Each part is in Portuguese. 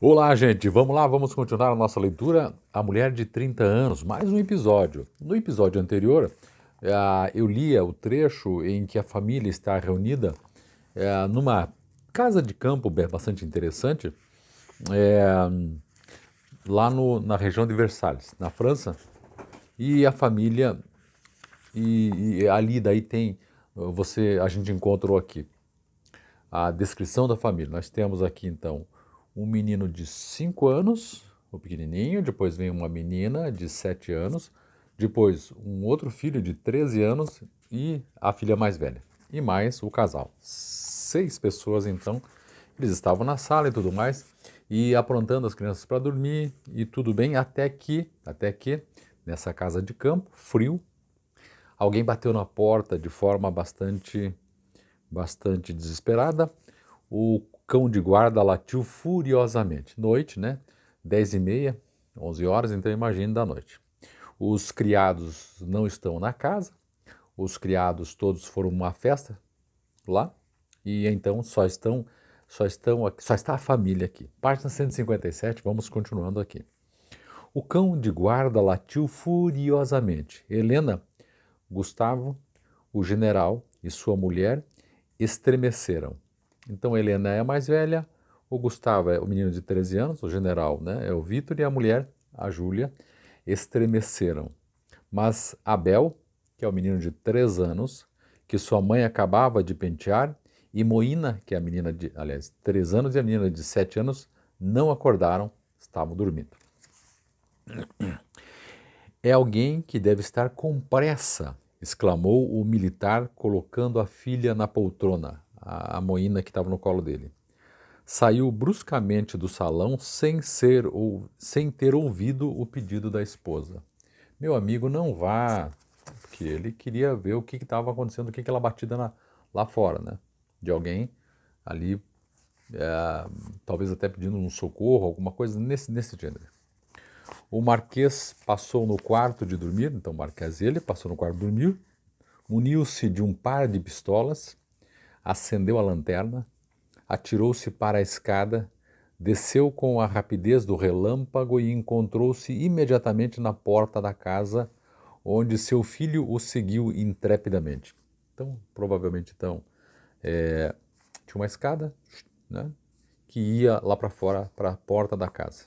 Olá, gente, vamos lá, vamos continuar a nossa leitura. A Mulher de 30 anos, mais um episódio. No episódio anterior, eu lia o trecho em que a família está reunida numa casa de campo bastante interessante, lá na região de Versalhes, na França, e a família, e ali daí tem, a gente encontrou aqui a descrição da família. Nós temos aqui então um menino de 5 anos, o pequenininho, depois vem uma menina de 7 anos, depois um outro filho de 13 anos e a filha mais velha. E mais o casal. 6 pessoas então, eles estavam na sala e tudo mais, e aprontando as crianças para dormir e tudo bem, até que nessa casa de campo, frio, alguém bateu na porta de forma bastante desesperada. O cão de guarda latiu furiosamente. Noite, né? 10h30, 11 horas, então imagine da noite. Os criados não estão na casa, os criados todos foram uma festa lá, e então só está a família aqui. Página 157, vamos continuando aqui. O cão de guarda latiu furiosamente. Helena, Gustavo, o general e sua mulher estremeceram. Então Helena é a mais velha, o Gustavo é o menino de 13 anos, o general, né, é o Vitor, e a mulher, a Júlia, estremeceram. Mas Abel, que é o menino de 3 anos, que sua mãe acabava de pentear, e Moína, que é a menina de, aliás, 3 anos, e a menina de 7 anos, não acordaram, estavam dormindo. É alguém que deve estar com pressa, exclamou o militar, colocando a filha na poltrona, a Moína que estava no colo dele. Saiu bruscamente do salão sem ter ouvido o pedido da esposa. Meu amigo, não vá, porque ele queria ver o que estava acontecendo, o que aquela batida lá fora, né? De alguém ali, talvez até pedindo um socorro, alguma coisa nesse gênero. O Marquês passou no quarto de dormir, então o Marquês ele passou no quarto de dormir, muniu-se de um par de pistolas, acendeu a lanterna, atirou-se para a escada, desceu com a rapidez do relâmpago e encontrou-se imediatamente na porta da casa, onde seu filho o seguiu intrepidamente. Então, provavelmente, tinha uma escada, né, que ia lá para fora, para a porta da casa.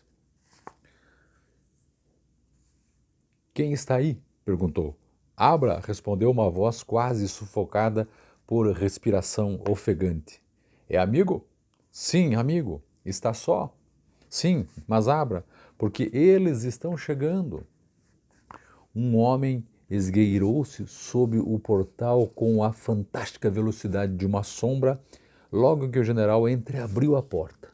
Quem está aí? Perguntou. Abra, respondeu uma voz quase sufocada por respiração ofegante. É amigo? Sim, amigo. Está só? Sim, mas abra, porque eles estão chegando. Um homem esgueirou-se sob o portal com a fantástica velocidade de uma sombra, logo que o general entreabriu a porta.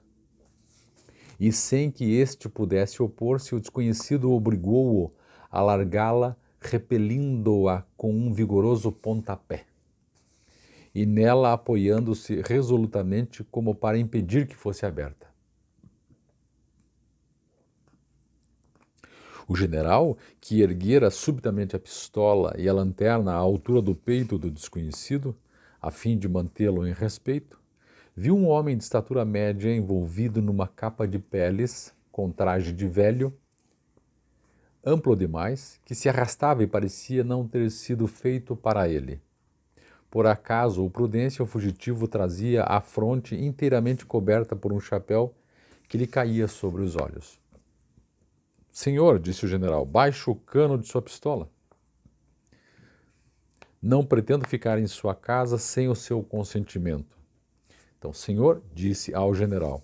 E sem que este pudesse opor-se, o desconhecido obrigou-o a largá-la, repelindo-a com um vigoroso pontapé, e nela apoiando-se resolutamente como para impedir que fosse aberta. O general, que erguera subitamente a pistola e a lanterna à altura do peito do desconhecido, a fim de mantê-lo em respeito, viu um homem de estatura média envolvido numa capa de peles, com traje de velho, amplo demais, que se arrastava e parecia não ter sido feito para ele. Por acaso, o Prudência, o fugitivo, trazia a fronte inteiramente coberta por um chapéu que lhe caía sobre os olhos. Senhor, disse o general, baixe o cano de sua pistola. Não pretendo ficar em sua casa sem o seu consentimento. Então, senhor, disse ao general,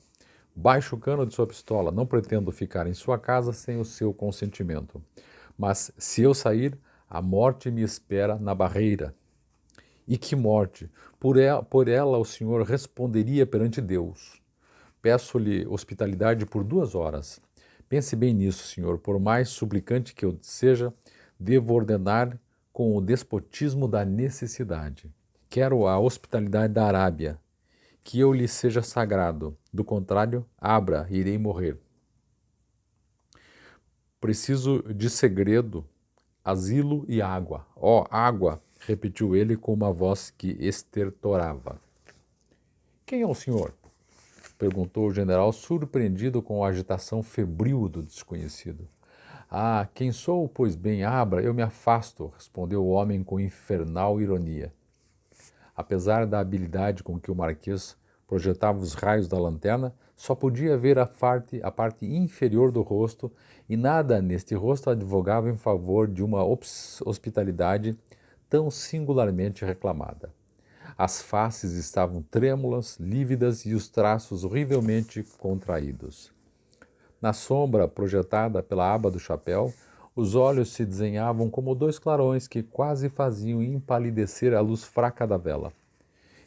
baixe o cano de sua pistola. Não pretendo ficar em sua casa sem o seu consentimento. Mas se eu sair, a morte me espera na barreira. E que morte? Por ela o senhor responderia perante Deus. Peço-lhe hospitalidade por 2 horas. Pense bem nisso, senhor. Por mais suplicante que eu seja, devo ordenar com o despotismo da necessidade. Quero a hospitalidade da Arábia. Que eu lhe seja sagrado. Do contrário, abra, irei morrer. Preciso de segredo, asilo e água. Ó, água, repetiu ele com uma voz que estertorava. Quem é o senhor? perguntou o general, surpreendido com a agitação febril do desconhecido. Ah, quem sou? Pois bem, abra, eu me afasto, respondeu o homem com infernal ironia. Apesar da habilidade com que o marquês projetava os raios da lanterna, só podia ver a parte inferior do rosto, e nada neste rosto advogava em favor de uma hospitalidade tão singularmente reclamada. As faces estavam trêmulas, lívidas e os traços horrivelmente contraídos. Na sombra projetada pela aba do chapéu, os olhos se desenhavam como dois clarões que quase faziam empalidecer a luz fraca da vela.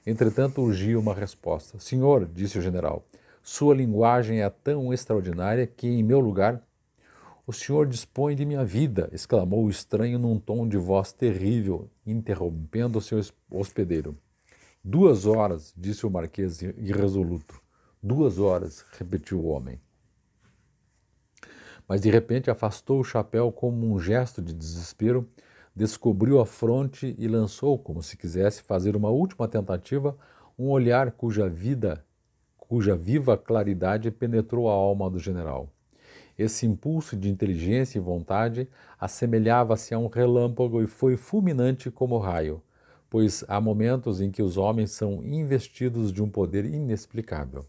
Entretanto, urgia uma resposta. Senhor, disse o general, sua linguagem é tão extraordinária que, em meu lugar, o senhor dispõe de minha vida, exclamou o estranho num tom de voz terrível, interrompendo o seu hospedeiro. 2 horas, disse o marquês irresoluto. 2 horas, repetiu o homem. Mas de repente afastou o chapéu como um gesto de desespero, descobriu a fronte e lançou, como se quisesse fazer uma última tentativa, um olhar cuja viva claridade penetrou a alma do general. Esse impulso de inteligência e vontade assemelhava-se a um relâmpago e foi fulminante como raio, pois há momentos em que os homens são investidos de um poder inexplicável.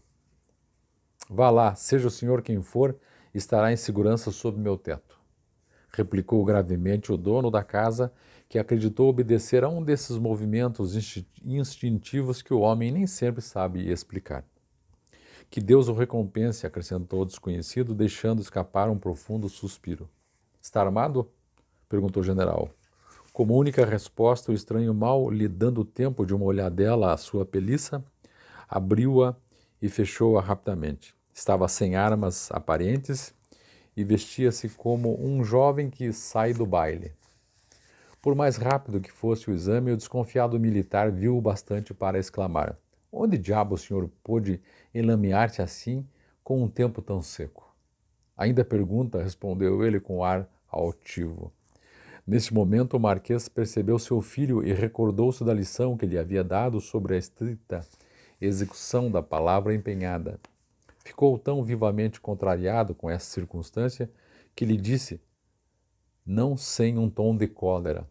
Vá lá, seja o senhor quem for, estará em segurança sob meu teto, replicou gravemente o dono da casa, que acreditou obedecer a um desses movimentos instintivos que o homem nem sempre sabe explicar. Que Deus o recompense, acrescentou o desconhecido, deixando escapar um profundo suspiro. Está armado? Perguntou o general. Como única resposta, o estranho, mal lhe dando tempo de uma olhadela à sua peliça, abriu-a e fechou-a rapidamente. Estava sem armas aparentes e vestia-se como um jovem que sai do baile. Por mais rápido que fosse o exame, o desconfiado militar viu-o bastante para exclamar: onde diabo o senhor pôde enlamear-se assim com um tempo tão seco? Ainda pergunta, respondeu ele com ar altivo. Neste momento, o marquês percebeu seu filho e recordou-se da lição que lhe havia dado sobre a estrita execução da palavra empenhada. Ficou tão vivamente contrariado com essa circunstância que lhe disse, não sem um tom de cólera: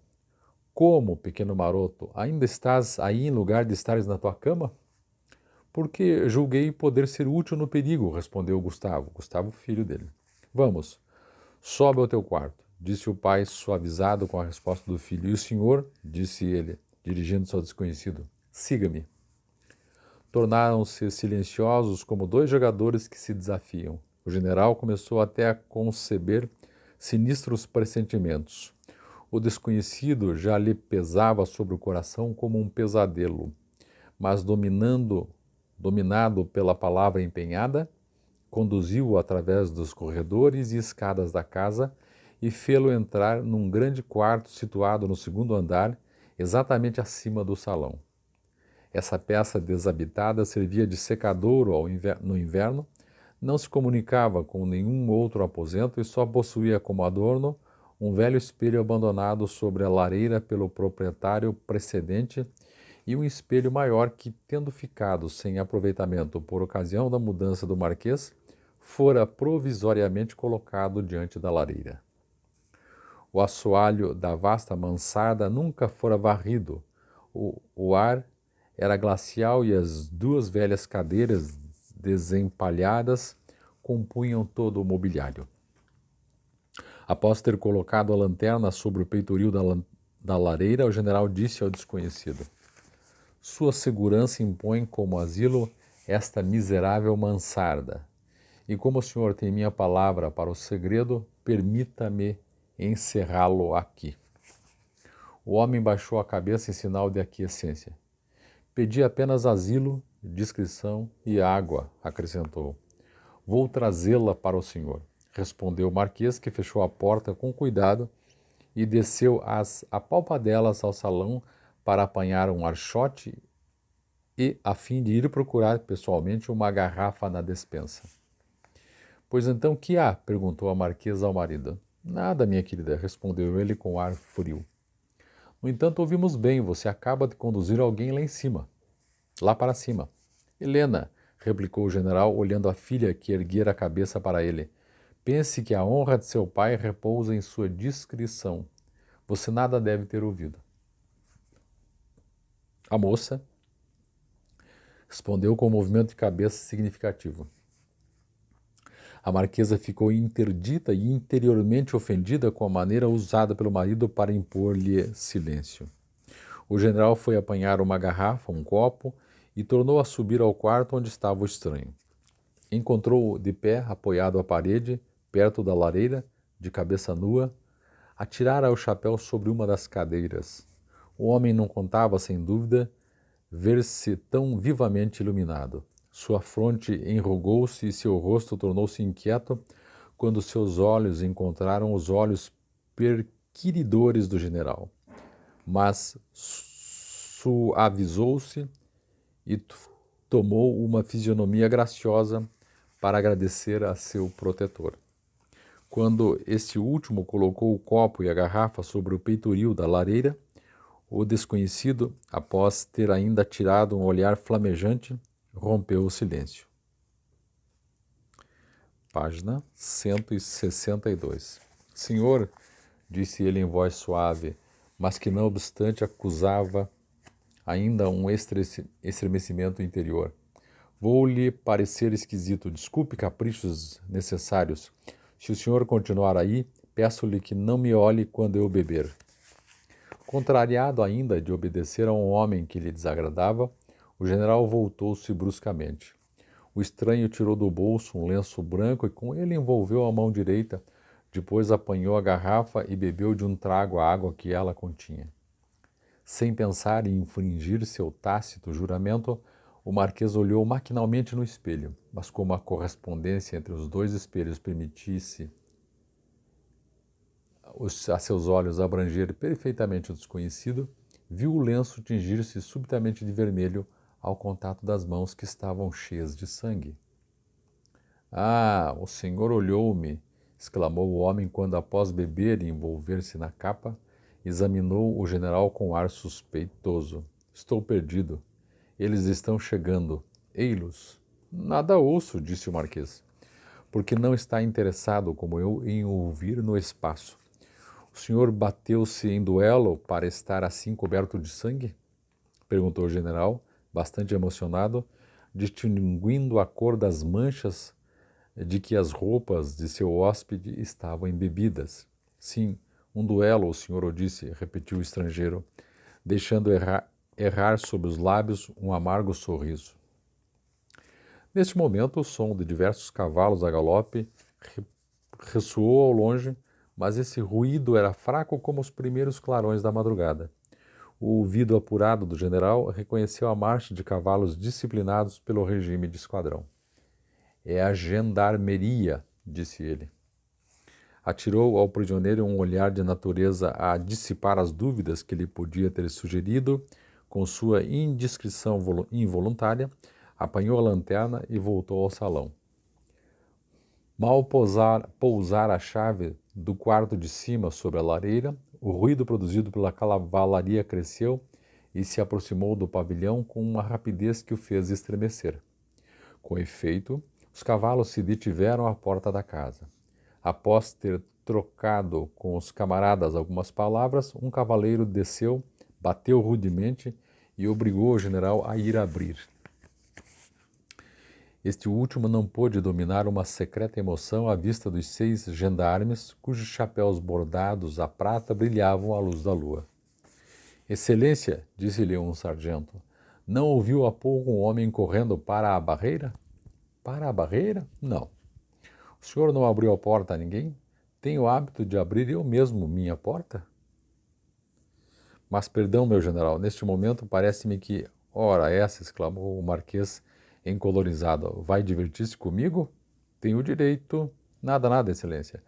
como, pequeno maroto, ainda estás aí em lugar de estares na tua cama? Porque julguei poder ser útil no perigo, respondeu Gustavo, filho dele. Vamos, sobe ao teu quarto, disse o pai, suavizado com a resposta do filho. E o senhor, disse ele, dirigindo-se ao desconhecido, siga-me. Tornaram-se silenciosos como dois jogadores que se desafiam. O general começou até a conceber sinistros pressentimentos. O desconhecido já lhe pesava sobre o coração como um pesadelo, mas dominado pela palavra empenhada, conduziu-o através dos corredores e escadas da casa e fê-lo entrar num grande quarto situado no 2º andar, exatamente acima do salão. Essa peça desabitada servia de secadouro no inverno, não se comunicava com nenhum outro aposento e só possuía como adorno um velho espelho abandonado sobre a lareira pelo proprietário precedente e um espelho maior que, tendo ficado sem aproveitamento por ocasião da mudança do marquês, fora provisoriamente colocado diante da lareira. O assoalho da vasta mansarda nunca fora varrido, o ar era glacial e as 2 velhas cadeiras desempalhadas compunham todo o mobiliário. Após ter colocado a lanterna sobre o peitoril da lareira, o general disse ao desconhecido: sua segurança impõe como asilo esta miserável mansarda, e como o senhor tem minha palavra para o segredo, permita-me encerrá-lo aqui. O homem baixou a cabeça em sinal de aquiescência. Pedi apenas asilo, discrição e água, acrescentou. Vou trazê-la para o senhor, respondeu o marquês, que fechou a porta com cuidado e desceu às apalpadelas ao salão para apanhar um archote e a fim de ir procurar pessoalmente uma garrafa na despensa. Pois então que há? Perguntou a marquesa ao marido. Nada, minha querida, respondeu ele com ar frio. No entanto, ouvimos bem, você acaba de conduzir alguém lá para cima. Helena, replicou o general, olhando a filha que erguera a cabeça para ele. Pense que a honra de seu pai repousa em sua discrição. Você nada deve ter ouvido. A moça respondeu com um movimento de cabeça significativo. A marquesa ficou interdita e interiormente ofendida com a maneira usada pelo marido para impor-lhe silêncio. O general foi apanhar uma garrafa, um copo, e tornou a subir ao quarto onde estava o estranho. Encontrou-o de pé, apoiado à parede, perto da lareira, de cabeça nua. Atirara o chapéu sobre uma das cadeiras. O homem não contava, sem dúvida, ver-se tão vivamente iluminado. Sua fronte enrugou-se e seu rosto tornou-se inquieto quando seus olhos encontraram os olhos perquiridores do general. Mas suavizou-se e tomou uma fisionomia graciosa para agradecer a seu protetor. Quando este último colocou o copo e a garrafa sobre o peitoril da lareira, o desconhecido, após ter ainda tirado um olhar flamejante, rompeu o silêncio. Página 162. Senhor, disse ele em voz suave, mas que não obstante acusava ainda um estremecimento interior. Vou lhe parecer esquisito, desculpe caprichos necessários. Se o senhor continuar aí, peço-lhe que não me olhe quando eu beber. Contrariado ainda de obedecer a um homem que lhe desagradava, o general voltou-se bruscamente. O estranho tirou do bolso um lenço branco e com ele envolveu a mão direita, depois apanhou a garrafa e bebeu de um trago a água que ela continha. Sem pensar em infringir seu tácito juramento, o marquês olhou maquinalmente no espelho, mas como a correspondência entre os dois espelhos permitisse a seus olhos abranger perfeitamente o desconhecido, viu o lenço tingir-se subitamente de vermelho ao contato das mãos que estavam cheias de sangue. — Ah, o senhor olhou-me! Exclamou o homem quando, após beber e envolver-se na capa, examinou o general com ar suspeitoso. — Estou perdido. Eles estão chegando. Ei-los. — Nada ouço, disse o marquês. — Porque não está interessado, como eu, em ouvir no espaço. O senhor bateu-se em duelo para estar assim coberto de sangue? Perguntou o general, bastante emocionado, distinguindo a cor das manchas de que as roupas de seu hóspede estavam embebidas. Sim, um duelo, o senhor o disse, repetiu o estrangeiro, deixando errar sobre os lábios um amargo sorriso. Neste momento, o som de diversos cavalos a galope ressoou ao longe, mas esse ruído era fraco como os primeiros clarões da madrugada. O ouvido apurado do general reconheceu a marcha de cavalos disciplinados pelo regime de esquadrão. — É a gendarmeria, disse ele. Atirou ao prisioneiro um olhar de natureza a dissipar as dúvidas que lhe podia ter sugerido com sua indiscrição involuntária, apanhou a lanterna e voltou ao salão. Mal pousar a chave do quarto de cima sobre a lareira, o ruído produzido pela cavalaria cresceu e se aproximou do pavilhão com uma rapidez que o fez estremecer. Com efeito, os cavalos se detiveram à porta da casa. Após ter trocado com os camaradas algumas palavras, um cavaleiro desceu, bateu rudemente e obrigou o general a ir abrir. Este último não pôde dominar uma secreta emoção à vista dos 6 gendarmes, cujos chapéus bordados a prata brilhavam à luz da lua. — Excelência, disse-lhe um sargento, não ouviu há pouco um homem correndo para a barreira? — Para a barreira? Não. — O senhor não abriu a porta a ninguém? Tenho o hábito de abrir eu mesmo minha porta? — Mas perdão, meu general, neste momento parece-me que... Ora essa, exclamou o marquês encolorizado, vai divertir-se comigo? Tenho o direito... Nada, nada, excelência,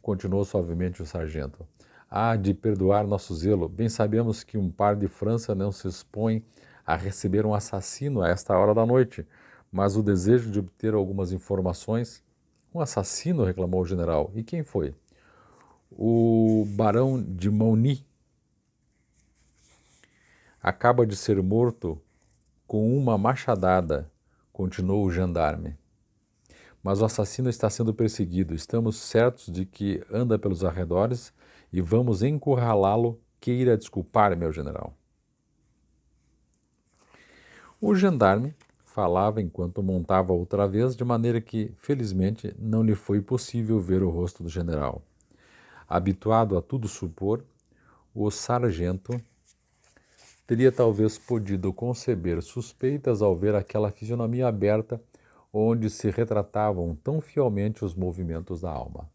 continuou suavemente o sargento. Há de perdoar nosso zelo. Bem sabemos que um par de França não se expõe a receber um assassino a esta hora da noite, mas o desejo de obter algumas informações... Um assassino, reclamou o general. E quem foi? O barão de Mauny. Acaba de ser morto com uma machadada, continuou o gendarme. Mas o assassino está sendo perseguido. Estamos certos de que anda pelos arredores e vamos encurralá-lo. Queira desculpar, meu general. O gendarme falava enquanto montava outra vez, de maneira que, felizmente, não lhe foi possível ver o rosto do general. Habituado a tudo supor, o sargento teria talvez podido conceber suspeitas ao ver aquela fisionomia aberta onde se retratavam tão fielmente os movimentos da alma.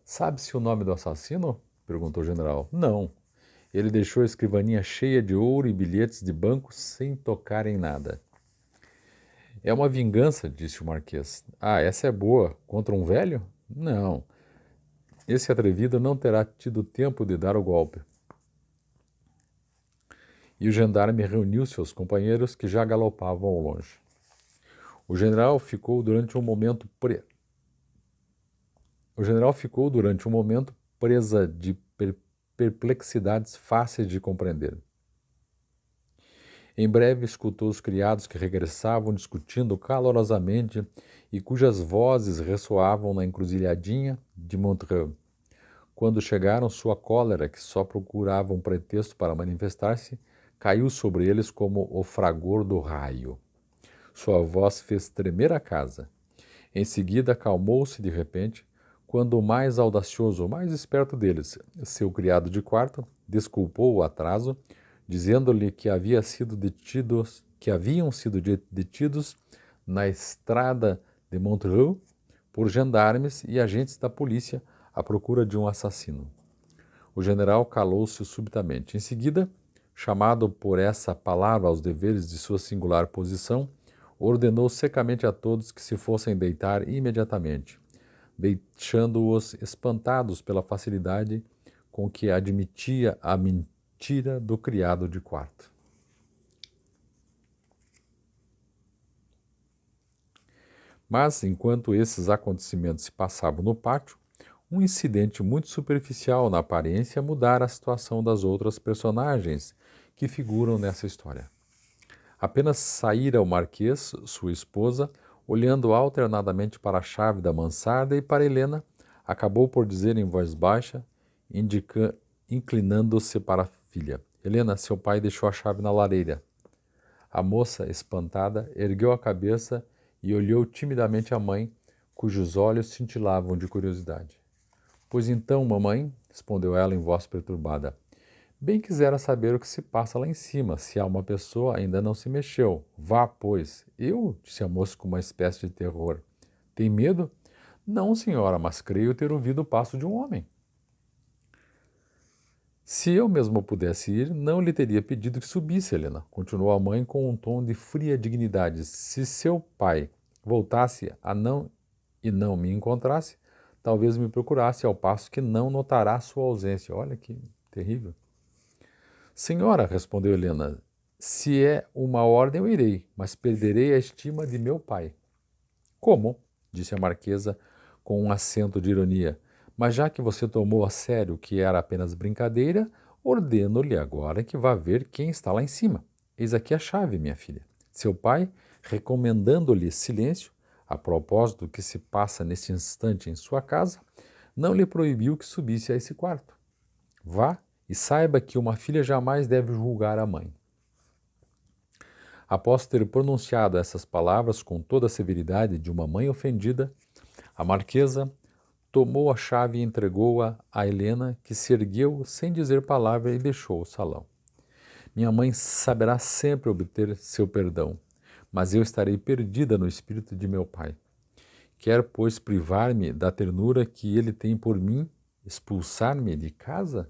Sabe-se o nome do assassino? Perguntou o general. Não. Ele deixou a escrivaninha cheia de ouro e bilhetes de banco sem tocar em nada. É uma vingança, disse o marquês. Ah, essa é boa. Contra um velho? Não. Esse atrevido não terá tido tempo de dar o golpe. E o gendarme reuniu seus companheiros que já galopavam ao longe. O general ficou durante um momento presa de perplexidades fáceis de compreender. Em breve escutou os criados que regressavam discutindo calorosamente e cujas vozes ressoavam na encruzilhadinha de Montreux. Quando chegaram, sua cólera, que só procurava um pretexto para manifestar-se, caiu sobre eles como o fragor do raio. Sua voz fez tremer a casa. Em seguida, acalmou-se de repente, quando o mais audacioso, o mais esperto deles, seu criado de quarto, desculpou o atraso, dizendo-lhe que haviam sido detidos na estrada de Montreux por gendarmes e agentes da polícia à procura de um assassino. O general calou-se subitamente. Em seguida, chamado por essa palavra aos deveres de sua singular posição, ordenou secamente a todos que se fossem deitar imediatamente, deixando-os espantados pela facilidade com que admitia a mentira do criado de quarto. Mas, enquanto esses acontecimentos se passavam no pátio, um incidente muito superficial na aparência mudara a situação das outras personagens que figuram nessa história. Apenas saíra o marquês, sua esposa, olhando alternadamente para a chave da mansarda e para Helena, acabou por dizer em voz baixa, inclinando-se para a filha: Helena, seu pai deixou a chave na lareira. A moça, espantada, ergueu a cabeça e olhou timidamente a mãe, cujos olhos cintilavam de curiosidade. Pois então, mamãe, respondeu ela em voz perturbada, bem quisera saber o que se passa lá em cima, se há uma pessoa ainda não se mexeu. Vá, pois. Eu? Disse a moça com uma espécie de terror. Tem medo? Não, senhora, mas creio ter ouvido o passo de um homem. Se eu mesmo pudesse ir, não lhe teria pedido que subisse, Helena, continuou a mãe com um tom de fria dignidade. Se seu pai voltasse e não me encontrasse, talvez me procurasse, ao passo que não notará sua ausência. Olha que terrível. Senhora, respondeu Helena, se é uma ordem eu irei, mas perderei a estima de meu pai. Como? Disse a marquesa com um acento de ironia. Mas já que você tomou a sério que era apenas brincadeira, ordeno-lhe agora que vá ver quem está lá em cima. Eis aqui a chave, minha filha. Seu pai, recomendando-lhe silêncio, a propósito do que se passa neste instante em sua casa, não lhe proibiu que subisse a esse quarto. Vá e saiba que uma filha jamais deve julgar a mãe. Após ter pronunciado essas palavras com toda a severidade de uma mãe ofendida, a marquesa tomou a chave e entregou-a a Helena, que se ergueu sem dizer palavra e deixou o salão. Minha mãe saberá sempre obter seu perdão, mas eu estarei perdida no espírito de meu pai. Quer, pois, privar-me da ternura que ele tem por mim, expulsar-me de casa?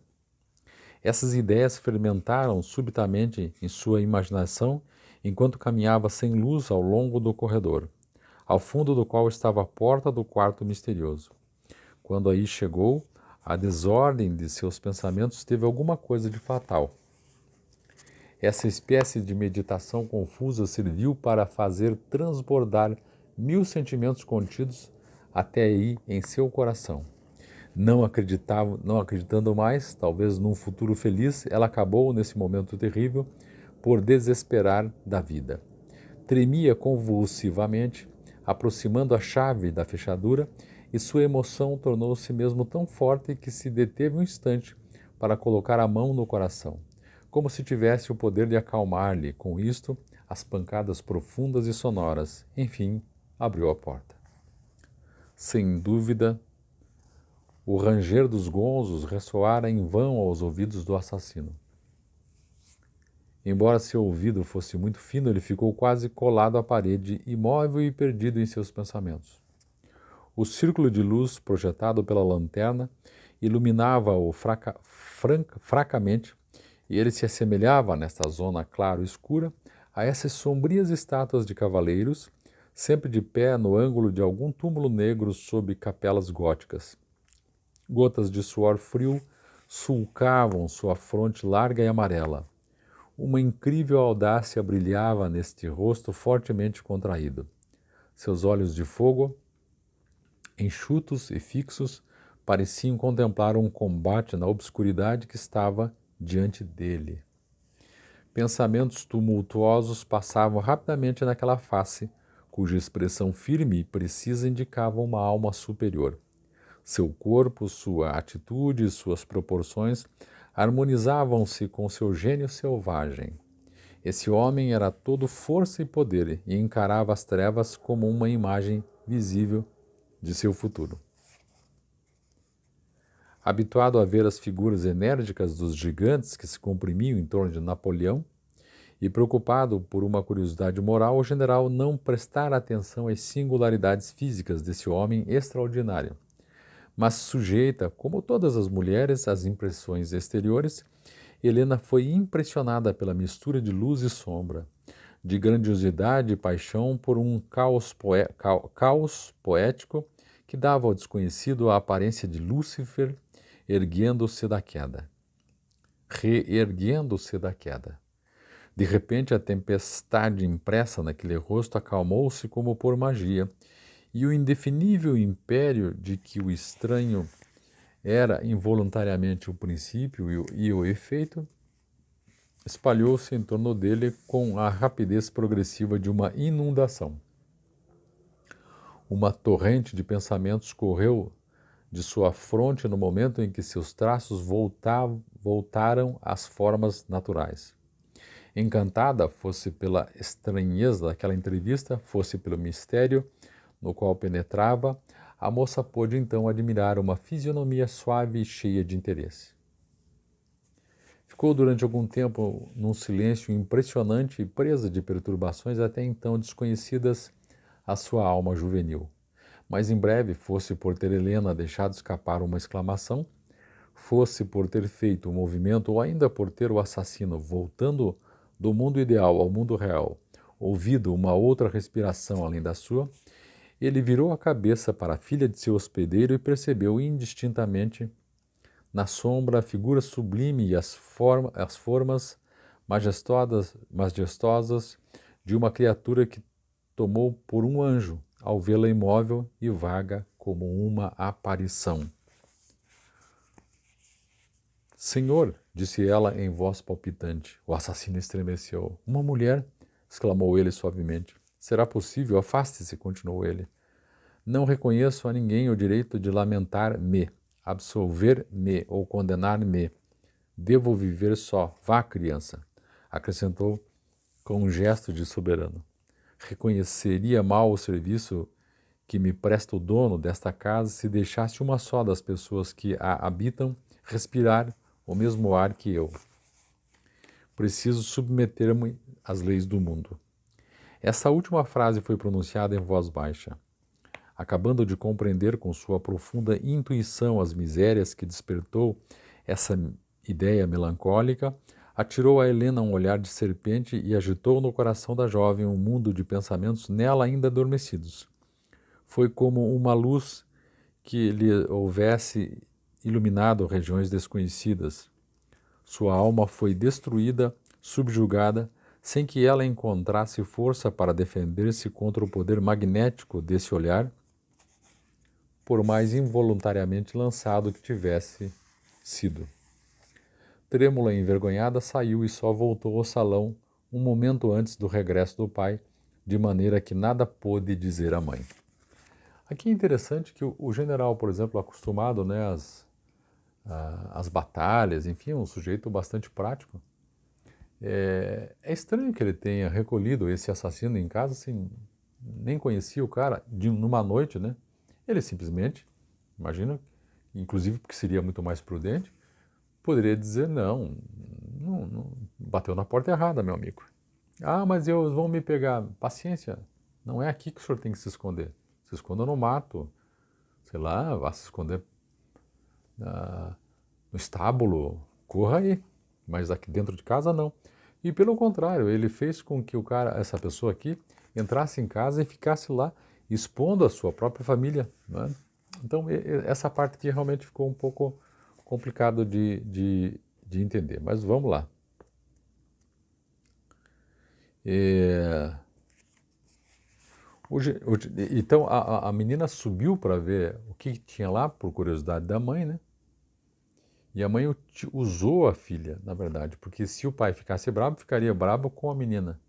Essas ideias fermentaram subitamente em sua imaginação enquanto caminhava sem luz ao longo do corredor, ao fundo do qual estava a porta do quarto misterioso. Quando aí chegou, a desordem de seus pensamentos teve alguma coisa de fatal. Essa espécie de meditação confusa serviu para fazer transbordar 1000 sentimentos contidos até aí em seu coração. Não acreditando mais, talvez num futuro feliz, ela acabou, nesse momento terrível, por desesperar da vida. Tremia convulsivamente, aproximando a chave da fechadura, e sua emoção tornou-se mesmo tão forte que se deteve um instante para colocar a mão no coração, como se tivesse o poder de acalmar-lhe, com isto, as pancadas profundas e sonoras. Enfim, abriu a porta. Sem dúvida, o ranger dos gonzos ressoara em vão aos ouvidos do assassino. Embora seu ouvido fosse muito fino, ele ficou quase colado à parede, imóvel e perdido em seus pensamentos. O círculo de luz projetado pela lanterna iluminava-o fracamente, e ele se assemelhava, nesta zona claro-escura, a essas sombrias estátuas de cavaleiros, sempre de pé no ângulo de algum túmulo negro sob capelas góticas. Gotas de suor frio sulcavam sua fronte larga e amarela. Uma incrível audácia brilhava neste rosto fortemente contraído. Seus olhos de fogo, enxutos e fixos, pareciam contemplar um combate na obscuridade que estava diante dele. Pensamentos tumultuosos passavam rapidamente naquela face, cuja expressão firme e precisa indicava uma alma superior. Seu corpo, sua atitude e suas proporções harmonizavam-se com seu gênio selvagem. Esse homem era todo força e poder e encarava as trevas como uma imagem visível de seu futuro. Habituado a ver as figuras enérgicas dos gigantes que se comprimiam em torno de Napoleão, e preocupado por uma curiosidade moral, o general não prestara atenção às singularidades físicas desse homem extraordinário. Mas sujeita, como todas as mulheres, às impressões exteriores, Helena foi impressionada pela mistura de luz e sombra, de grandiosidade e paixão por um caos poético que dava ao desconhecido a aparência de Lúcifer erguendo-se da queda. Reerguendo-se da queda. De repente, a tempestade impressa naquele rosto acalmou-se como por magia, e o indefinível império de que o estranho era involuntariamente o princípio e o efeito, espalhou-se em torno dele com a rapidez progressiva de uma inundação. Uma torrente de pensamentos correu de sua fronte no momento em que seus traços voltaram às formas naturais. Encantada, fosse pela estranheza daquela entrevista, fosse pelo mistério no qual penetrava, a moça pôde então admirar uma fisionomia suave e cheia de interesse. Ficou durante algum tempo num silêncio impressionante e presa de perturbações até então desconhecidas à sua alma juvenil. Mas em breve, fosse por ter Helena deixado escapar uma exclamação, fosse por ter feito um movimento ou ainda por ter o assassino voltando do mundo ideal ao mundo real, ouvido uma outra respiração além da sua, ele virou a cabeça para a filha de seu hospedeiro e percebeu indistintamente na sombra a figura sublime e as formas majestosas de uma criatura que tomou por um anjo ao vê-la imóvel e vaga como uma aparição. Senhor, disse ela em voz palpitante. O assassino estremeceu. Uma mulher? Exclamou ele suavemente. Será possível? Afaste-se, continuou ele. Não reconheço a ninguém o direito de lamentar-me, absolver-me ou condenar-me. Devo viver só. Vá, criança, acrescentou com um gesto de soberano. Reconheceria mal o serviço que me presta o dono desta casa se deixasse uma só das pessoas que a habitam respirar o mesmo ar que eu. Preciso submeter-me às leis do mundo. Essa última frase foi pronunciada em voz baixa. Acabando de compreender com sua profunda intuição as misérias que despertou essa ideia melancólica, atirou a Helena um olhar de serpente e agitou no coração da jovem um mundo de pensamentos nela ainda adormecidos. Foi como uma luz que lhe houvesse iluminado regiões desconhecidas. Sua alma foi destruída, subjugada, sem que ela encontrasse força para defender-se contra o poder magnético desse olhar, por mais involuntariamente lançado que tivesse sido. Trêmula e envergonhada, saiu e só voltou ao salão um momento antes do regresso do pai, de maneira que nada pôde dizer à mãe. Aqui é interessante que o general, por exemplo, acostumado, né, às batalhas, enfim, um sujeito bastante prático, é estranho que ele tenha recolhido esse assassino em casa, assim, nem conhecia o cara, numa noite, né? Ele simplesmente, imagina, inclusive porque seria muito mais prudente, poderia dizer, não, bateu na porta errada, meu amigo. Ah, mas eles vão me pegar. Paciência, não é aqui que o senhor tem que se esconder. Se esconda no mato, sei lá, vá se esconder no estábulo, corra aí. Mas aqui dentro de casa, não. E pelo contrário, ele fez com que o cara, essa pessoa aqui, entrasse em casa e ficasse lá, expondo a sua própria família, né? Então, essa parte aqui realmente ficou um pouco complicado de entender. Mas vamos lá. É, então a menina subiu para ver o que tinha lá, por curiosidade da mãe, né? E a mãe usou a filha, na verdade, porque se o pai ficasse bravo, ficaria bravo com a menina.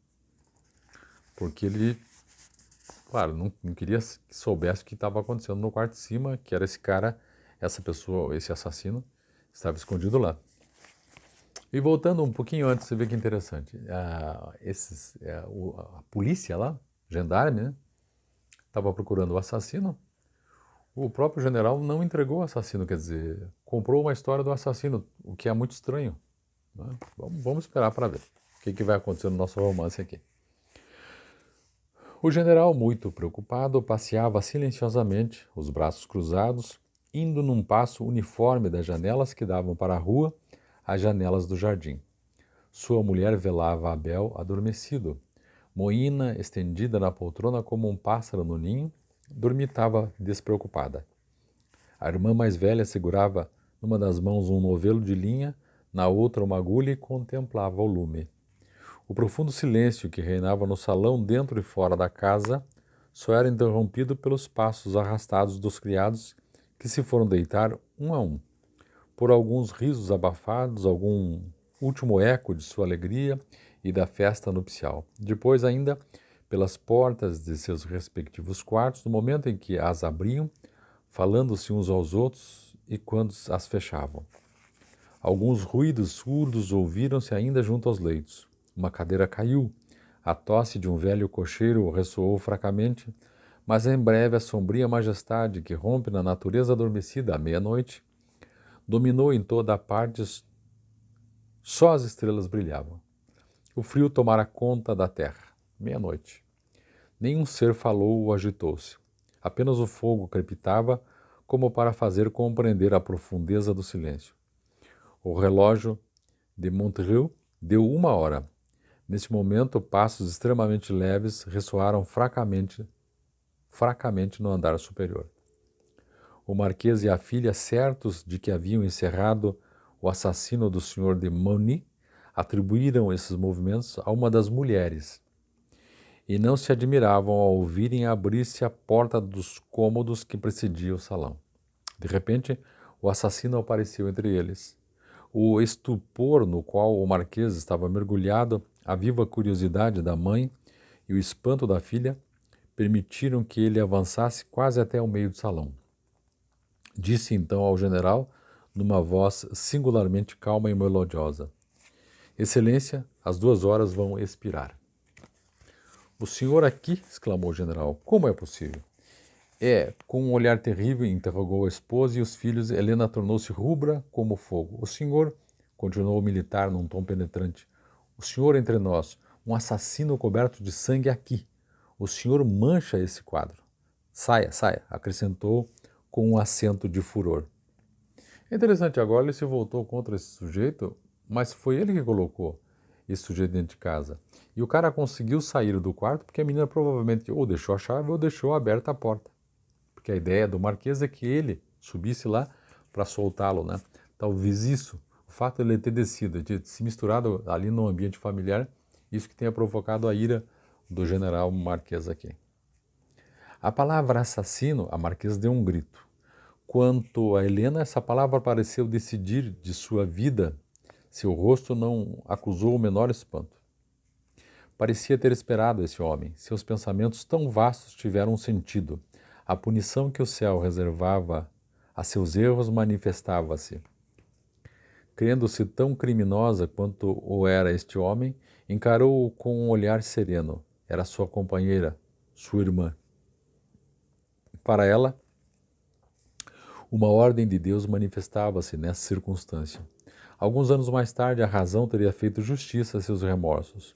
Porque ele, claro, não queria que soubesse o que estava acontecendo no quarto de cima, que era esse cara, essa pessoa, esse assassino, estava escondido lá. E voltando um pouquinho antes, você vê que interessante. A polícia lá, gendarme, né? Estava procurando o assassino. O próprio general não entregou o assassino, quer dizer, comprou uma história do assassino, o que é muito estranho, né? Vamos esperar para ver o que vai acontecer no nosso romance aqui. O general, muito preocupado, passeava silenciosamente, os braços cruzados, indo num passo uniforme das janelas que davam para a rua às janelas do jardim. Sua mulher velava Abel adormecido. Moína, estendida na poltrona como um pássaro no ninho, dormitava despreocupada. A irmã mais velha segurava numa das mãos um novelo de linha, na outra uma agulha e contemplava o lume. O profundo silêncio que reinava no salão dentro e fora da casa só era interrompido pelos passos arrastados dos criados que se foram deitar um a um, por alguns risos abafados, algum último eco de sua alegria e da festa nupcial. Depois ainda, pelas portas de seus respectivos quartos, no momento em que as abriam, falando-se uns aos outros e quando as fechavam. Alguns ruídos surdos ouviram-se ainda junto aos leitos. Uma cadeira caiu, a tosse de um velho cocheiro ressoou fracamente, mas em breve a sombria majestade que rompe na natureza adormecida à meia-noite dominou em toda a parte, só as estrelas brilhavam. O frio tomara conta da terra. Meia-noite. Nenhum ser falou ou agitou-se. Apenas o fogo crepitava, como para fazer compreender a profundeza do silêncio. O relógio de Montreux deu 1 hora. Nesse momento, passos extremamente leves ressoaram fracamente no andar superior. O marquês e a filha, certos de que haviam encerrado o assassino do Sr. de Mauny, atribuíram esses movimentos a uma das mulheres e não se admiravam ao ouvirem abrir-se a porta dos cômodos que precedia o salão. De repente, o assassino apareceu entre eles. O estupor no qual o marquês estava mergulhado, a viva curiosidade da mãe e o espanto da filha permitiram que ele avançasse quase até o meio do salão. Disse então ao general, numa voz singularmente calma e melodiosa: Excelência, as 2 horas vão expirar. O senhor aqui? Exclamou o general. Como é possível? Com um olhar terrível, interrogou a esposa e os filhos. Helena tornou-se rubra como fogo. O senhor, continuou o militar num tom penetrante, o senhor entre nós, um assassino coberto de sangue aqui. O senhor mancha esse quadro. Saia, saia, acrescentou com um acento de furor. É interessante, agora ele se voltou contra esse sujeito, mas foi ele que colocou esse sujeito dentro de casa. E o cara conseguiu sair do quarto porque a menina provavelmente ou deixou a chave ou deixou aberta a porta. Porque a ideia do Marquês é que ele subisse lá para soltá-lo, né? Talvez isso, o fato de ele ter descido, de se misturado ali no ambiente familiar, isso que tenha provocado a ira do general Marquês aqui. A palavra assassino, a Marquês deu um grito. Quanto a Helena, essa palavra pareceu decidir de sua vida. Seu rosto não acusou o menor espanto. Parecia ter esperado esse homem. Seus pensamentos tão vastos tiveram um sentido. A punição que o céu reservava a seus erros manifestava-se. Crendo-se tão criminosa quanto o era este homem, encarou-o com um olhar sereno. Era sua companheira, sua irmã. Para ela, uma ordem de Deus manifestava-se nessa circunstância. Alguns anos mais tarde, a razão teria feito justiça a seus remorsos,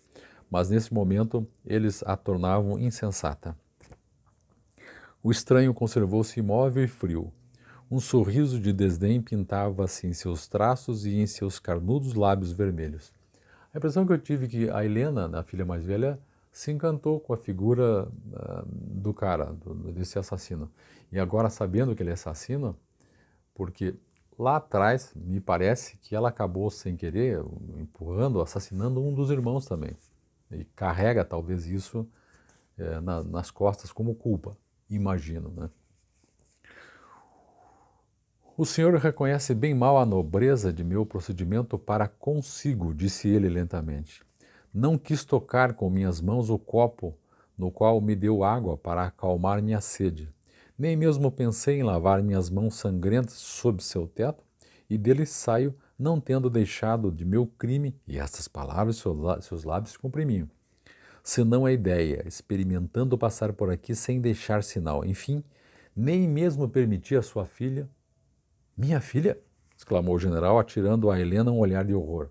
mas nesse momento eles a tornavam insensata. O estranho conservou-se imóvel e frio. Um sorriso de desdém pintava-se em seus traços e em seus carnudos lábios vermelhos. A impressão que eu tive é que a Helena, a filha mais velha, se encantou com a figura do cara, desse assassino. E agora, sabendo que ele é assassino, porque lá atrás, me parece que ela acabou sem querer, empurrando, assassinando um dos irmãos também. E carrega talvez isso nas costas como culpa, imagino, né? O senhor reconhece bem mal a nobreza de meu procedimento para consigo, disse ele lentamente. Não quis tocar com minhas mãos o copo no qual me deu água para acalmar minha sede. Nem mesmo pensei em lavar minhas mãos sangrentas sob seu teto, e dele saio, não tendo deixado de meu crime, e estas palavras seus lábios se comprimiam. Senão a ideia, experimentando passar por aqui sem deixar sinal. Enfim, nem mesmo permiti a sua filha. Minha filha? Exclamou o general, atirando a Helena um olhar de horror.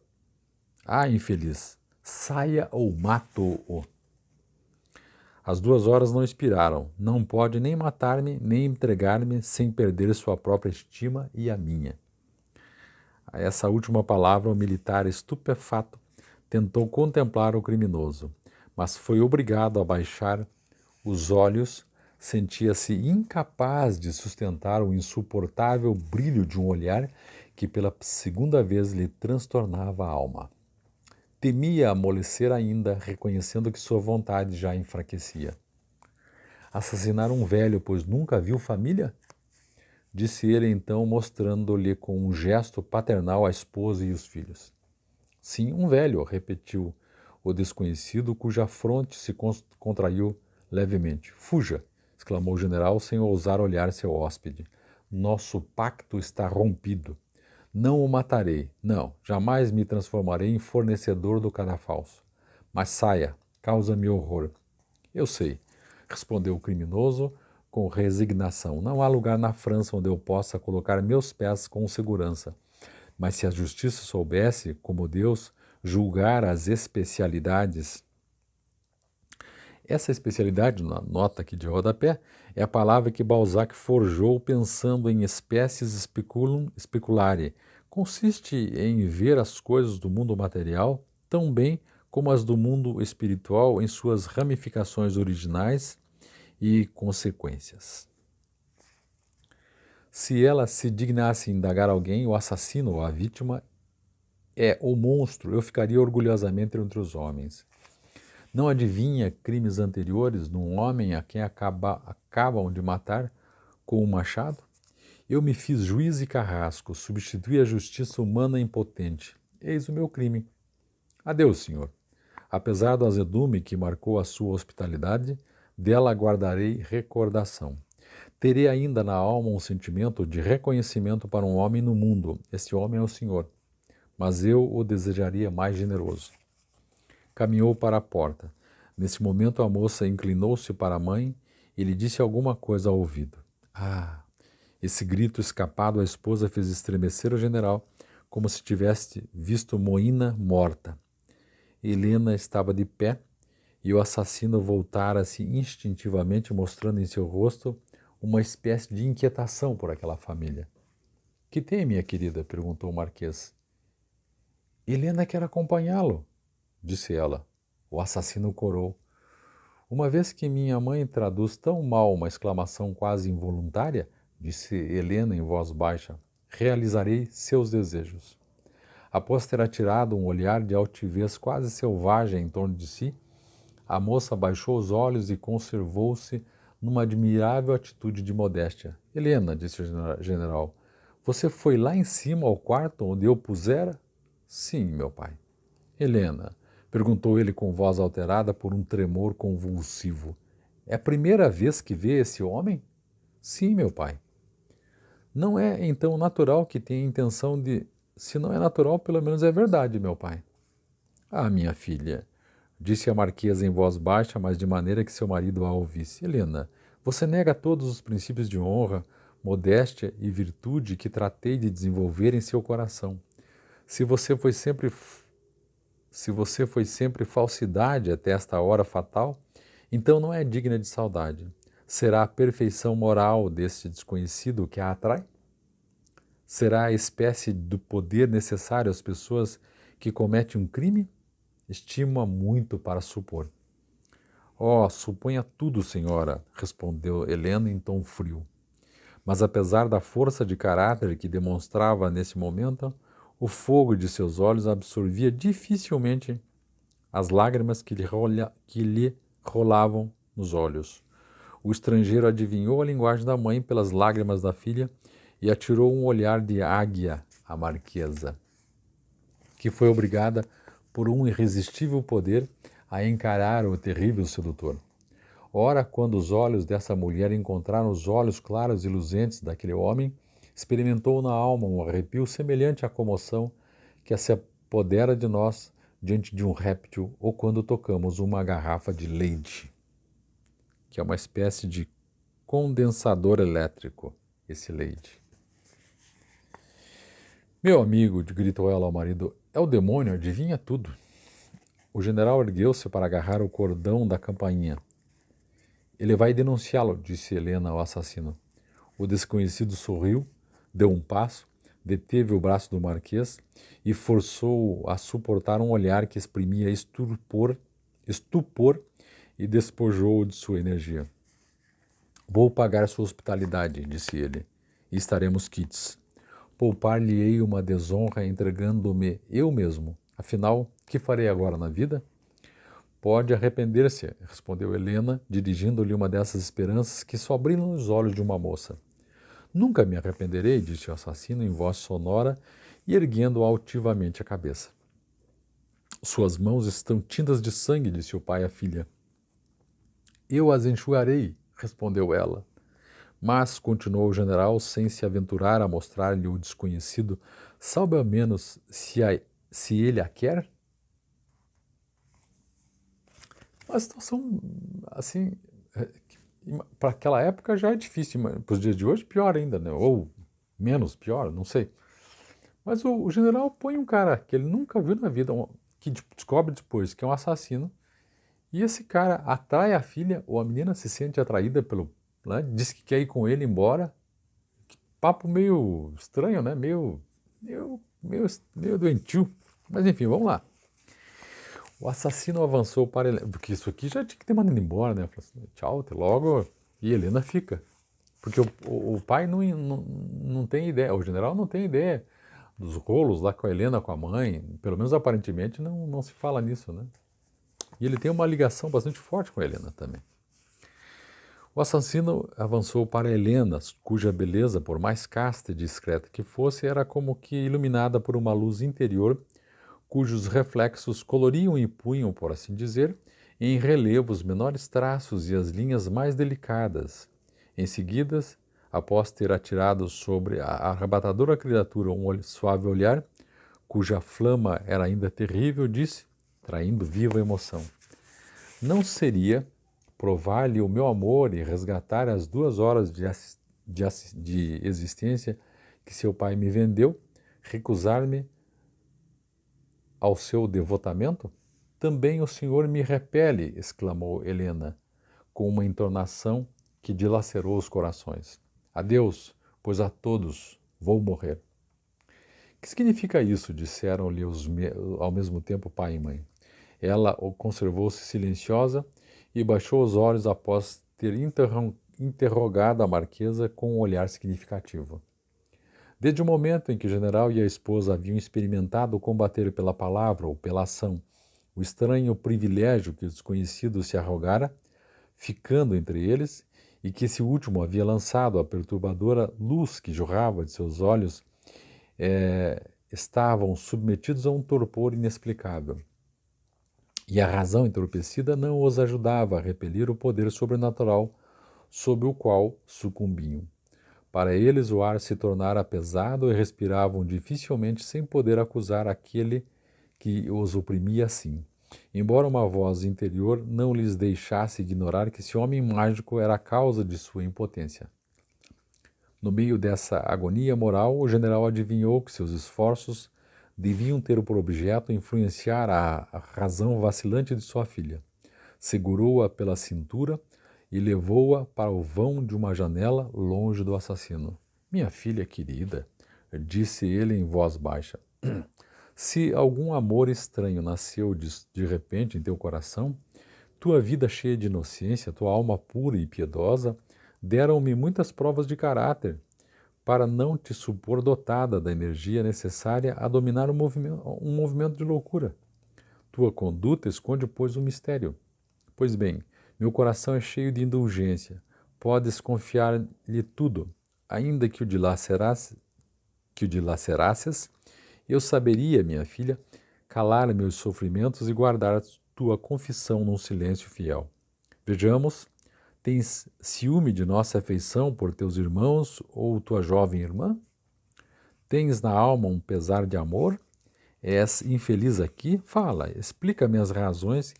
Ah, infeliz! Saia ou mato-o! As 2 horas não expiraram. Não pode nem matar-me, nem entregar-me sem perder sua própria estima e a minha. A essa última palavra, o militar estupefato tentou contemplar o criminoso, mas foi obrigado a baixar os olhos. Sentia-se incapaz de sustentar o insuportável brilho de um olhar que pela segunda vez lhe transtornava a alma. Temia amolecer ainda, reconhecendo que sua vontade já enfraquecia. Assassinar um velho, pois nunca viu família? Disse ele então, mostrando-lhe com um gesto paternal a esposa e os filhos. Sim, um velho, repetiu o desconhecido, cuja fronte se contraiu levemente. Fuja! Exclamou o general sem ousar olhar seu hóspede. Nosso pacto está rompido. Não o matarei. Não, jamais me transformarei em fornecedor do cadafalso. Mas saia, causa-me horror. Eu sei, respondeu o criminoso com resignação. Não há lugar na França onde eu possa colocar meus pés com segurança. Mas se a justiça soubesse, como Deus, julgar as especialidades. Essa especialidade, na nota aqui de rodapé, é a palavra que Balzac forjou pensando em espécies speculare. Consiste em ver as coisas do mundo material tão bem como as do mundo espiritual em suas ramificações originais e consequências. Se ela se dignasse indagar alguém, o assassino ou a vítima é o monstro, eu ficaria orgulhosamente entre os homens. Não adivinha crimes anteriores num homem a quem acabam de matar com um machado? Eu me fiz juiz e carrasco, substituí a justiça humana impotente. Eis o meu crime. Adeus, senhor. Apesar do azedume que marcou a sua hospitalidade, dela guardarei recordação. Terei ainda na alma um sentimento de reconhecimento para um homem no mundo. Este homem é o senhor. Mas eu o desejaria mais generoso. Caminhou para a porta. Nesse momento a moça inclinou-se para a mãe e lhe disse alguma coisa ao ouvido. Ah! Esse grito escapado à esposa fez estremecer o general, como se tivesse visto Moina morta. Helena estava de pé e o assassino voltara-se instintivamente, mostrando em seu rosto uma espécie de inquietação por aquela família. — Que tem, minha querida? — perguntou o marquês. — Helena quer acompanhá-lo, disse ela. O assassino corou. Uma vez que minha mãe traduz tão mal uma exclamação quase involuntária, disse Helena em voz baixa, realizarei seus desejos. Após ter atirado um olhar de altivez quase selvagem em torno de si, a moça baixou os olhos e conservou-se numa admirável atitude de modéstia. Helena, disse o general, você foi lá em cima ao quarto onde eu pusera? Sim, meu pai. Helena, Perguntou ele com voz alterada por um tremor convulsivo. É a primeira vez que vê esse homem? Sim, meu pai. Não é então natural que tenha intenção de. Se não é natural, pelo menos é verdade, meu pai. Ah, minha filha, disse a marquesa em voz baixa, mas de maneira que seu marido a ouvisse. Helena, você nega todos os princípios de honra, modéstia e virtude que tratei de desenvolver em seu coração. Se você foi sempre Se você foi sempre falsidade até esta hora fatal, então não é digna de saudade. Será a perfeição moral deste desconhecido que a atrai? Será a espécie do poder necessário às pessoas que cometem um crime? Estimo-a muito para supor. Oh, suponha tudo, senhora, respondeu Helena em tom frio. Mas apesar da força de caráter que demonstrava nesse momento, o fogo de seus olhos absorvia dificilmente as lágrimas que lhe rolavam nos olhos. O estrangeiro adivinhou a linguagem da mãe pelas lágrimas da filha e atirou um olhar de águia à marquesa, que foi obrigada, por um irresistível poder, a encarar o terrível sedutor. Ora, quando os olhos dessa mulher encontraram os olhos claros e luzentes daquele homem, experimentou na alma um arrepio semelhante à comoção que se apodera de nós diante de um réptil ou quando tocamos uma garrafa de leite, que é uma espécie de condensador elétrico, esse leite. Meu amigo, gritou ela ao marido, é o demônio, adivinha tudo. O general ergueu-se para agarrar o cordão da campainha. Ele vai denunciá-lo, disse Helena ao assassino. O desconhecido sorriu, deu um passo, deteve o braço do marquês e forçou-o a suportar um olhar que exprimia estupor e despojou-o de sua energia. Vou pagar sua hospitalidade, disse ele, e estaremos quites. Poupar-lhe-ei uma desonra entregando-me eu mesmo. Afinal, que farei agora na vida? Pode arrepender-se, respondeu Helena, dirigindo-lhe uma dessas esperanças que só brilham nos olhos de uma moça. Nunca me arrependerei, disse o assassino em voz sonora e erguendo altivamente a cabeça. Suas mãos estão tintas de sangue, disse o pai à filha. Eu as enxugarei, respondeu ela. Mas, continuou o general, sem se aventurar a mostrar-lhe o desconhecido, sabe ao menos se ele a quer? Uma situação, assim, para aquela época já é difícil, mas para os dias de hoje pior ainda, né? Ou menos pior, não sei. Mas o general põe um cara que ele nunca viu na vida, que descobre depois que é um assassino, e esse cara atrai a filha, ou a menina se sente atraída pelo, né, diz que quer ir com ele embora. Que papo meio estranho, né? Meio doentio. Mas enfim, vamos lá. O assassino avançou para Helena, porque isso aqui já tinha que ter mandado embora, né? Falou assim, tchau, até logo. E Helena fica. Porque o pai não tem ideia, o general não tem ideia dos rolos lá com a Helena, com a mãe. Pelo menos aparentemente não se fala nisso, né? E ele tem uma ligação bastante forte com a Helena também. O assassino avançou para Helena, cuja beleza, por mais casta e discreta que fosse, era como que iluminada por uma luz interior, cujos reflexos coloriam e punham, por assim dizer, em relevo os menores traços e as linhas mais delicadas. Em seguida, após ter atirado sobre a arrebatadora criatura um suave olhar, cuja flama era ainda terrível, disse, traindo viva emoção: não seria provar-lhe o meu amor e resgatar as 2 horas de existência que seu pai me vendeu, recusar-me ao seu devotamento? Também o senhor me repele, exclamou Helena, com uma entonação que dilacerou os corações. Adeus, pois a todos vou morrer. Que significa isso? Disseram-lhe ao mesmo tempo pai e mãe. Ela conservou-se silenciosa e baixou os olhos após ter interrogado a marquesa com um olhar significativo. Desde o momento em que o general e a esposa haviam experimentado combater pela palavra ou pela ação o estranho privilégio que o desconhecido se arrogara, ficando entre eles, e que esse último havia lançado a perturbadora luz que jorrava de seus olhos, estavam submetidos a um torpor inexplicável. e a razão entorpecida não os ajudava a repelir o poder sobrenatural sob o qual sucumbiam. Para eles o ar se tornara pesado e respiravam dificilmente sem poder acusar aquele que os oprimia assim. Embora uma voz interior não lhes deixasse ignorar que esse homem mágico era a causa de sua impotência. No meio dessa agonia moral, o general adivinhou que seus esforços deviam ter por objeto influenciar a razão vacilante de sua filha. Segurou-a pela cintura e levou-a para o vão de uma janela longe do assassino. Minha filha querida, disse ele em voz baixa, se algum amor estranho nasceu de repente em teu coração, tua vida cheia de inocência, tua alma pura e piedosa, deram-me muitas provas de caráter para não te supor dotada da energia necessária a dominar um movimento de loucura. Tua conduta esconde, pois, um mistério. Pois bem, meu coração é cheio de indulgência. Podes confiar-lhe tudo, ainda que o dilacerasses, eu saberia, minha filha, calar meus sofrimentos e guardar tua confissão num silêncio fiel. Vejamos, tens ciúme de nossa afeição por teus irmãos ou tua jovem irmã? Tens na alma um pesar de amor? És infeliz aqui? Fala, explica-me as razões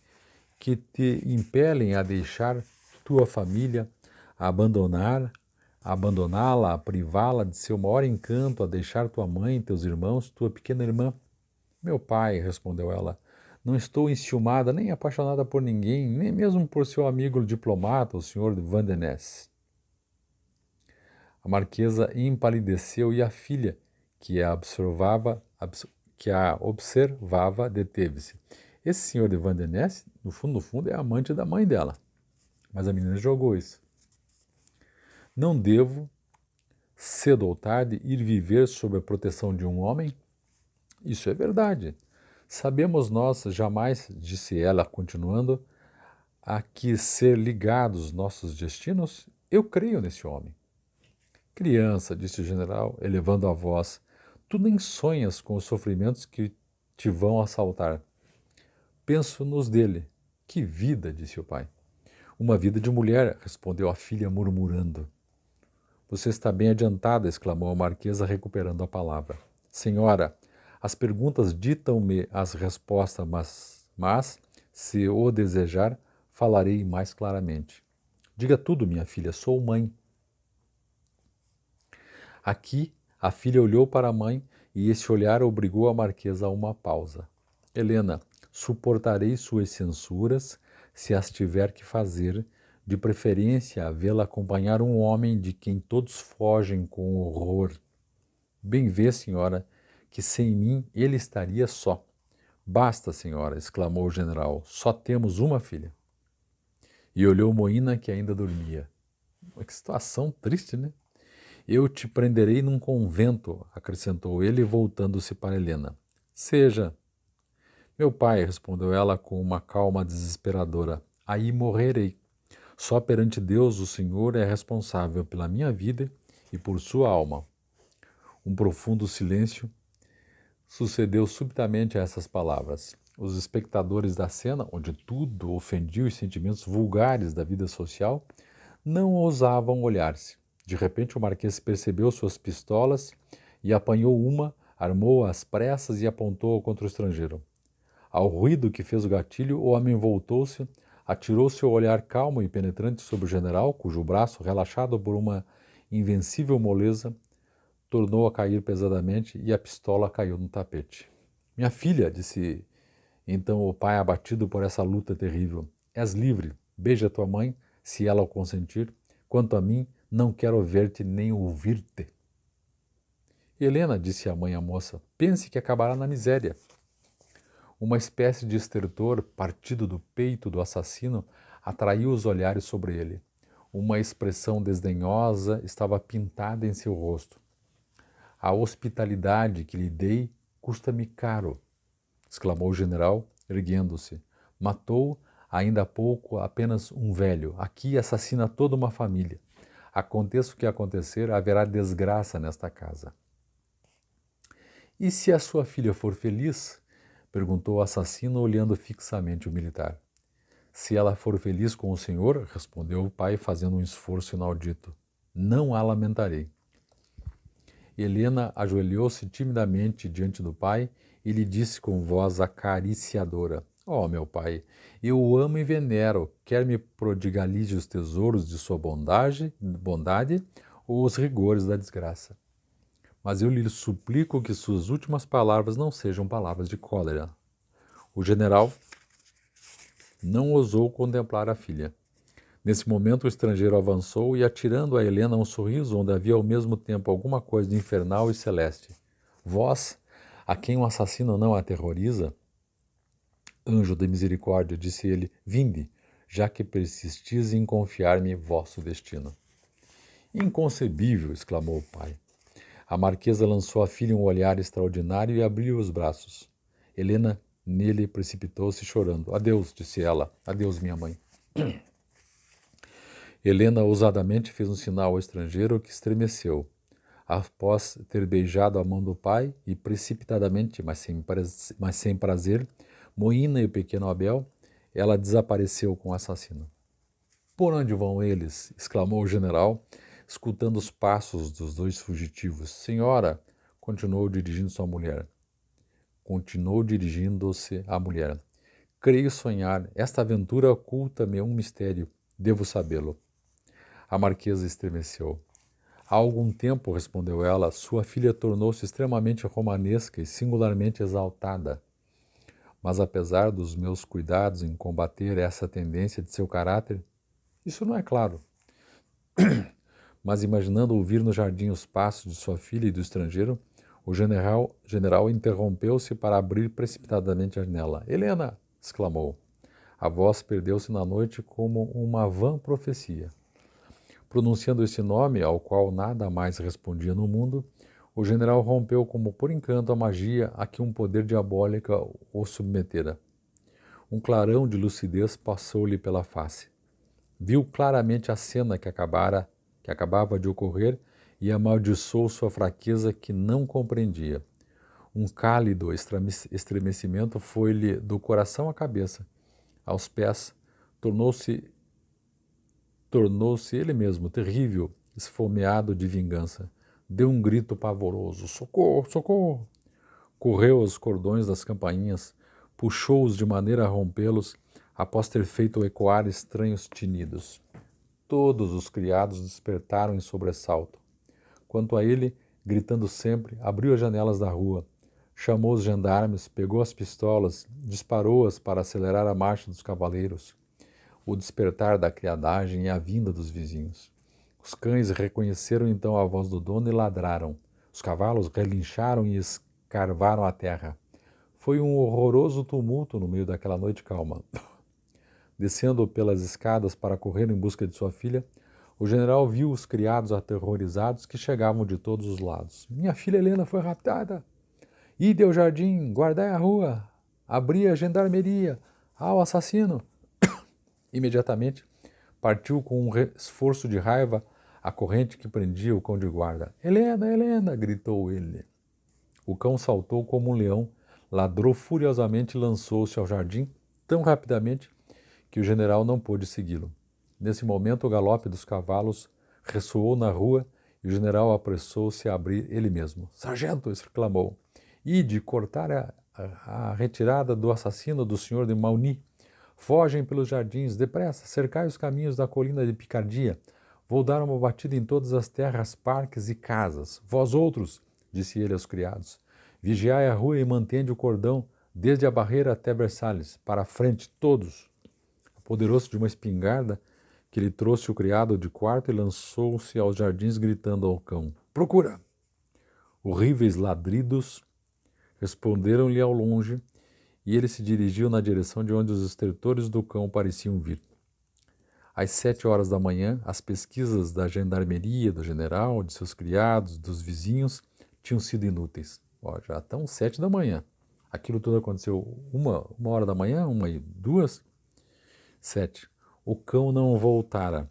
que te impelem a deixar tua família, a abandoná-la, a privá-la de seu maior encanto, a deixar tua mãe, teus irmãos, tua pequena irmã. Meu pai, respondeu ela, não estou enciumada nem apaixonada por ninguém, nem mesmo por seu amigo diplomata, o Sr. Van de Ness. A marquesa empalideceu e a filha, que a observava, deteve-se. Esse Sr. de Van de Ness, no fundo, é amante da mãe dela. Mas a menina jogou isso. Não devo, cedo ou tarde, ir viver sob a proteção de um homem? Isso é verdade. Sabemos nós jamais, disse ela, continuando, a que ser ligados nossos destinos? Eu creio nesse homem. Criança, disse o general, elevando a voz, tu nem sonhas com os sofrimentos que te vão assaltar. Penso nos dele. Que vida, disse o pai. Uma vida de mulher, respondeu a filha murmurando. Você está bem adiantada, exclamou a marquesa, recuperando a palavra. Senhora, as perguntas ditam-me as respostas, mas, se o desejar, falarei mais claramente. Diga tudo, minha filha, sou mãe. Aqui, a filha olhou para a mãe e esse olhar obrigou a marquesa a uma pausa. Helena, suportarei suas censuras se as tiver que fazer, de preferência a vê-la acompanhar um homem de quem todos fogem com horror. Bem vê, senhora, que sem mim ele estaria só. Basta, senhora, exclamou o general, só temos uma filha. E olhou Moina, que ainda dormia. Que situação triste, né? Eu te prenderei num convento, acrescentou ele, voltando-se para Helena. Seja. Meu pai, respondeu ela com uma calma desesperadora, aí morrerei. Só perante Deus o Senhor é responsável pela minha vida e por sua alma. Um profundo silêncio sucedeu subitamente a essas palavras. Os espectadores da cena, onde tudo ofendia os sentimentos vulgares da vida social, não ousavam olhar-se. De repente o marquês percebeu suas pistolas e apanhou uma, armou-a às pressas e apontou-a contra o estrangeiro. Ao ruído que fez o gatilho, o homem voltou-se, atirou seu olhar calmo e penetrante sobre o general, cujo braço, relaxado por uma invencível moleza, tornou a cair pesadamente e a pistola caiu no tapete. Minha filha, disse então o pai abatido por essa luta terrível, és livre, beija tua mãe, se ela o consentir. Quanto a mim, não quero ver-te nem ouvir-te. Helena, disse a mãe à moça, pense que acabará na miséria. Uma espécie de estertor partido do peito do assassino atraiu os olhares sobre ele. Uma expressão desdenhosa estava pintada em seu rosto. A hospitalidade que lhe dei custa-me caro, exclamou o general, erguendo-se. Matou, ainda há pouco, apenas um velho. Aqui assassina toda uma família. Aconteça o que acontecer, haverá desgraça nesta casa. E se a sua filha for feliz? perguntou o assassino, olhando fixamente o militar. Se ela for feliz com o senhor, respondeu o pai, fazendo um esforço inaudito, não a lamentarei. Helena ajoelhou-se timidamente diante do pai e lhe disse com voz acariciadora: Oh, meu pai, eu o amo e venero, quer me prodigalize os tesouros de sua bondade ou os rigores da desgraça. Mas eu lhe suplico que suas últimas palavras não sejam palavras de cólera. O general não ousou contemplar a filha. Nesse momento o estrangeiro avançou e, atirando a Helena um sorriso onde havia ao mesmo tempo alguma coisa de infernal e celeste. Vós, a quem um assassino não aterroriza, anjo de misericórdia, disse ele, vinde, já que persistis em confiar-me vosso destino. Inconcebível, exclamou o pai. A marquesa lançou à filha um olhar extraordinário e abriu os braços. Helena nele precipitou-se chorando. Adeus, disse ela. Adeus, minha mãe. Helena ousadamente fez um sinal ao estrangeiro que estremeceu. Após ter beijado a mão do pai e precipitadamente, mas sem prazer, Moína e o pequeno Abel, ela desapareceu com o assassino. Por onde vão eles? Exclamou o general, escutando os passos dos dois fugitivos. Senhora, continuou dirigindo-se à mulher. Creio sonhar. Esta aventura oculta-me um mistério. Devo sabê-lo. A marquesa estremeceu. Há algum tempo, respondeu ela, sua filha tornou-se extremamente romanesca e singularmente exaltada. Mas apesar dos meus cuidados em combater essa tendência de seu caráter, isso não é claro. Mas imaginando ouvir no jardim os passos de sua filha e do estrangeiro, o general interrompeu-se para abrir precipitadamente a janela. Helena! Exclamou. A voz perdeu-se na noite como uma vã profecia. Pronunciando esse nome, ao qual nada mais respondia no mundo, o general rompeu como por encanto a magia a que um poder diabólico o submetera. Um clarão de lucidez passou-lhe pela face. Viu claramente a cena que acabava de ocorrer e amaldiçoou sua fraqueza que não compreendia. Um cálido estremecimento foi-lhe do coração à cabeça. Aos pés, tornou-se ele mesmo, terrível, esfomeado de vingança. Deu um grito pavoroso. Socorro, socorro! Correu aos cordões das campainhas, puxou-os de maneira a rompê-los, após ter feito ecoar estranhos tinidos. Todos os criados despertaram em sobressalto. Quanto a ele, gritando sempre, abriu as janelas da rua, chamou os gendarmes, pegou as pistolas, disparou-as para acelerar a marcha dos cavaleiros, o despertar da criadagem e a vinda dos vizinhos. Os cães reconheceram então a voz do dono e ladraram. Os cavalos relincharam e escarvaram a terra. Foi um horroroso tumulto no meio daquela noite calma. Descendo pelas escadas para correr em busca de sua filha, o general viu os criados aterrorizados que chegavam de todos os lados. Minha filha Helena foi raptada. Ide ao jardim, guardai a rua, abri a gendarmeria, ao assassino. Imediatamente, partiu com um esforço de raiva a corrente que prendia o cão de guarda. Helena, Helena, gritou ele. O cão saltou como um leão, ladrou furiosamente e lançou-se ao jardim tão rapidamente que o general não pôde segui-lo. Nesse momento, o galope dos cavalos ressoou na rua e o general apressou-se a abrir ele mesmo. Sargento! Exclamou. Ide cortar a retirada do assassino do senhor de Maugny. Fogem pelos jardins, depressa, cercai os caminhos da colina de Picardia. Vou dar uma batida em todas as terras, parques e casas. Vós outros, disse ele aos criados, vigiai a rua e mantende o cordão, desde a barreira até Versalhes, para a frente, todos. Apoderou-se de uma espingarda que lhe trouxe o criado de quarto e lançou-se aos jardins gritando ao cão. Procura! Horríveis ladridos responderam-lhe ao longe e ele se dirigiu na direção de onde os estertores do cão pareciam vir. Às 7 horas da manhã, as pesquisas da gendarmeria, do general, de seus criados, dos vizinhos, tinham sido inúteis. Já estão 7 da manhã. Aquilo tudo aconteceu uma hora da manhã, 1h02? 7. O cão não voltara.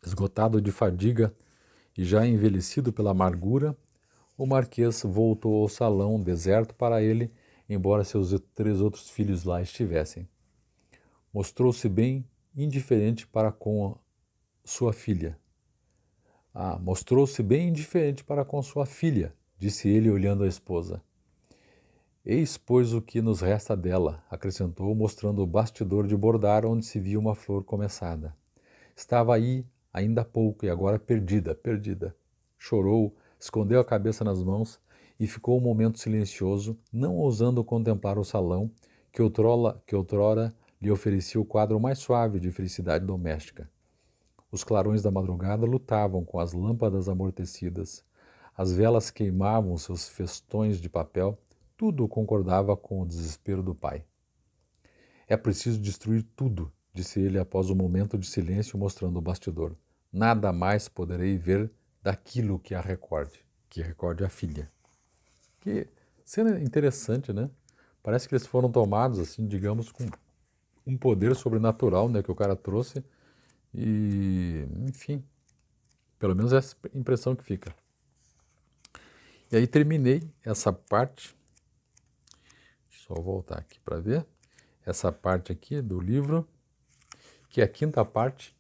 Esgotado de fadiga e já envelhecido pela amargura, o marquês voltou ao salão deserto para ele embora seus 3 outros filhos lá estivessem. Mostrou-se bem indiferente para com sua filha. Mostrou-se bem indiferente para com sua filha, disse ele olhando a esposa. Eis, pois, o que nos resta dela, acrescentou, mostrando o bastidor de bordar onde se via uma flor começada. Estava aí ainda há pouco e agora perdida, perdida. Chorou, escondeu a cabeça nas mãos e ficou um momento silencioso, não ousando contemplar o salão que outrora lhe oferecia o quadro mais suave de felicidade doméstica. Os clarões da madrugada lutavam com as lâmpadas amortecidas. As velas queimavam seus festões de papel. Tudo concordava com o desespero do pai. É preciso destruir tudo, disse ele após um momento de silêncio mostrando o bastidor. Nada mais poderei ver daquilo que recorde a filha. Que cena interessante, né? Parece que eles foram tomados, assim, digamos, com um poder sobrenatural, né, que o cara trouxe. E, enfim, pelo menos essa impressão que fica. E aí terminei essa parte. Só voltar aqui para ver. Essa parte aqui do livro, que é a quinta parte,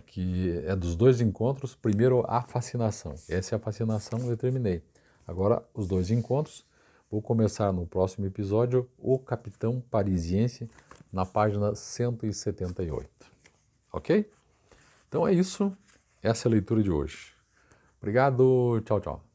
que é dos 2 encontros. Primeiro, a fascinação. Essa é a fascinação, eu terminei. Agora, os 2 encontros. Vou começar no próximo episódio, O Capitão Parisiense, na página 178. Ok? Então é isso. Essa é a leitura de hoje. Obrigado. Tchau, tchau.